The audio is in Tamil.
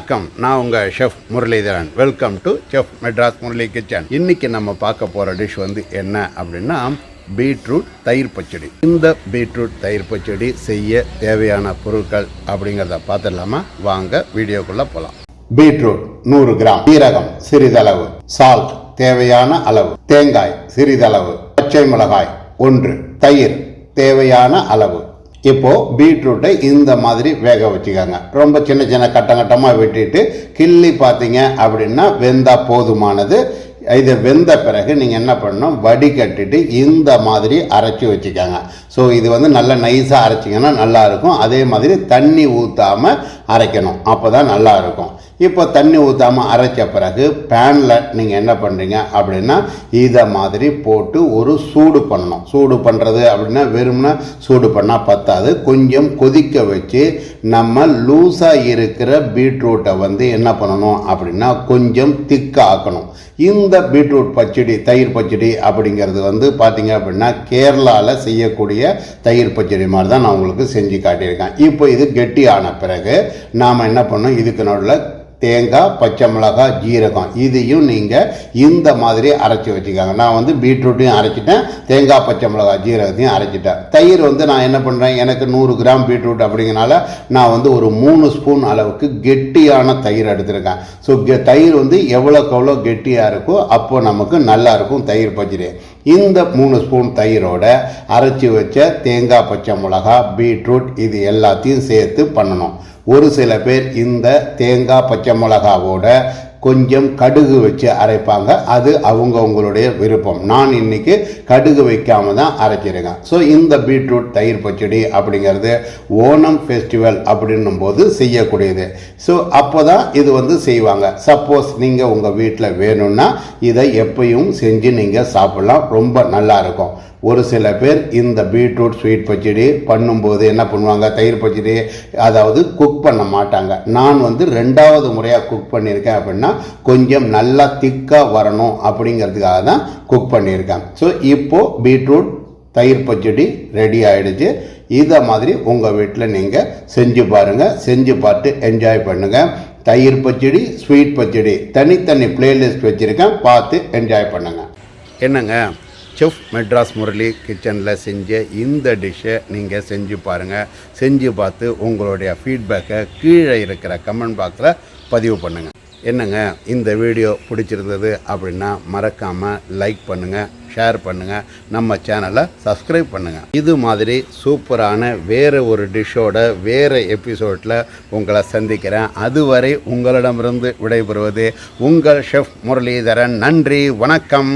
வணக்கம், நான் உங்கள் chef Muralidharan. Welcome to chef Madras Murali kitchen. இன்றைக்கி நம்ம பார்க்க போகிற டிஷ் வந்து என்ன அப்படின்னா பீட்ரூட் தயிர் பச்சடி. இந்த பீட்ரூட் தயிர் பச்சடி செய்ய தேவையான பொருட்கள் அப்படிங்கிறத பார்த்துடலாமா? வாங்க வீடியோக்குள்ளே போகலாம். பீட்ரூட் 100 கிராம், சீரகம் சிறிதளவு, சால்ட் தேவையான அளவு, தேங்காய் சிறிதளவு, பச்சை மிளகாய் 1, தயிர் தேவையான அளவு. இப்போ பீட்ரூட்டை இந்த மாதிரி வேக வச்சுக்காங்க. ரொம்ப சின்ன சின்ன கட்டமாக வெட்டிட்டு கிள்ளி பார்த்தீங்க அப்படின்னா வெந்தா போதுமானது. இது வெந்த பிறகு நீங்கள் என்ன பண்ணணும், வடிகட்டிட்டு இந்த மாதிரி அரைச்சி வச்சுக்காங்க. ஸோ இது வந்து நல்லா நைஸாக அரைச்சிங்கன்னா நல்லா இருக்கும். அதே மாதிரி தண்ணி ஊற்றாமல் அரைக்கணும், அப்போ தான் நல்லா இருக்கும். இப்போ தண்ணி ஊற்றாமல் அரைச்ச பிறகு பேனில் நீங்கள் என்ன பண்ணுறீங்க அப்படின்னா இதை மாதிரி போட்டு ஒரு சூடு பண்ணணும். சூடு பண்ணுறது அப்படின்னா வெறும்னா சூடு பண்ணால் பத்தாது, கொஞ்சம் கொதிக்க வச்சு நம்ம லூஸாக இருக்கிற பீட்ரூட்டை வந்து என்ன பண்ணணும் அப்படின்னா கொஞ்சம் திக்காக ஆக்கணும். இந்த பீட்ரூட் பச்சடி, தயிர் பச்சடி அப்படிங்கிறது வந்து பார்த்தீங்க அப்படின்னா கேரளாவில் செய்யக்கூடிய தயிர் பச்சடி மாதிரி தான் நான் உங்களுக்கு செஞ்சு காட்டியிருக்கேன். இப்போ இது கெட்டியான பிறகு நாம் என்ன பண்ணோம், இதுக்கு நடுவில் தேங்காய், பச்சை மிளகாய், ஜீரகம் இதையும் நீங்கள் இந்த மாதிரி அரைச்சி வச்சுக்காங்க. நான் வந்து பீட்ரூட்டையும் அரைச்சிட்டேன், தேங்காய், பச்சை மிளகாய், ஜீரகத்தையும் அரைச்சிட்டேன். தயிர் வந்து நான் என்ன பண்ணுறேன், எனக்கு 100 கிராம் பீட்ரூட் அப்படிங்கிறனால நான் வந்து ஒரு 3 ஸ்பூன் அளவுக்கு கெட்டியான தயிர் எடுத்திருக்கேன். ஸோ தயிர் வந்து எவ்வளோக்கு எவ்வளோ கெட்டியாக இருக்கோ அப்போ நமக்கு நல்லா இருக்கும் தயிர் பச்சடி. இந்த 3 ஸ்பூன் தயிரோட அரைச்சி வச்ச தேங்காய், பச்சை மிளகாய், பீட்ரூட் இது எல்லாத்தையும் சேர்த்து பண்ணணும். ஒரு சில பேர் இந்த தேங்காய், பச்சை மிளகாவோட கொஞ்சம் கடுகு வச்சு அரைப்பாங்க, அது அவங்களுடைய விருப்பம். நான் இன்னைக்கு கடுகு வைக்காம தான் அரைச்சிருக்கேன். ஸோ இந்த பீட்ரூட் தயிர் பச்சடி அப்படிங்கிறது ஓணம் ஃபெஸ்டிவல் அப்படின்னும் போது செய்யக்கூடியது. ஸோ அப்போ தான் இது வந்து செய்வாங்க. சப்போஸ் நீங்கள் உங்கள் வீட்டில் வேணும்னா இதை எப்பயும் செஞ்சு நீங்கள் சாப்பிட்லாம், ரொம்ப நல்லா இருக்கும். ஒரு சில பேர் இந்த பீட்ரூட் ஸ்வீட் பச்சடி பண்ணும்போது என்ன பண்ணுவாங்க, தயிர் பச்சடி அதாவது குக் பண்ண மாட்டாங்க. நான் வந்து 2வது முறையாக குக் பண்ணியிருக்கேன் அப்படின்னா கொஞ்சம் நல்லா திக்காக வரணும் அப்படிங்கிறதுக்காக தான் குக் பண்ணியிருக்கேன். ஸோ இப்போது பீட்ரூட் தயிர் பச்சடி ரெடி ஆகிடுச்சு. இதை மாதிரி உங்கள் வீட்டில் நீங்கள் செஞ்சு பாருங்கள், செஞ்சு பார்த்து என்ஜாய் பண்ணுங்கள். தயிர் பச்சடி, ஸ்வீட் பச்சடி தனித்தனி பிளேலிஸ்ட் வச்சுருக்கேன், பார்த்து என்ஜாய் பண்ணுங்கள். என்னங்க, ஷெஃப் மெட்ராஸ் முரளி கிச்சனில் செஞ்ச இந்த டிஷ்ஷை நீங்கள் செஞ்சு பாருங்கள். செஞ்சு பார்த்து உங்களுடைய ஃபீட்பேக்கை கீழே இருக்கிற கமெண்ட் பாக்ஸில் பதிவு பண்ணுங்கள். என்னங்க, இந்த வீடியோ பிடிச்சிருந்தது அப்படின்னா மறக்காமல் லைக் பண்ணுங்கள், ஷேர் பண்ணுங்கள், நம்ம சேனலை சப்ஸ்கிரைப் பண்ணுங்கள். இது மாதிரி சூப்பரான வேறு ஒரு டிஷ்ஷோட வேறு எபிசோடில் உங்களை சந்திக்கிறேன். அதுவரை உங்களிடமிருந்து விடைபெறுவது உங்கள் ஷெஃப் முரளிதரன். நன்றி, வணக்கம்.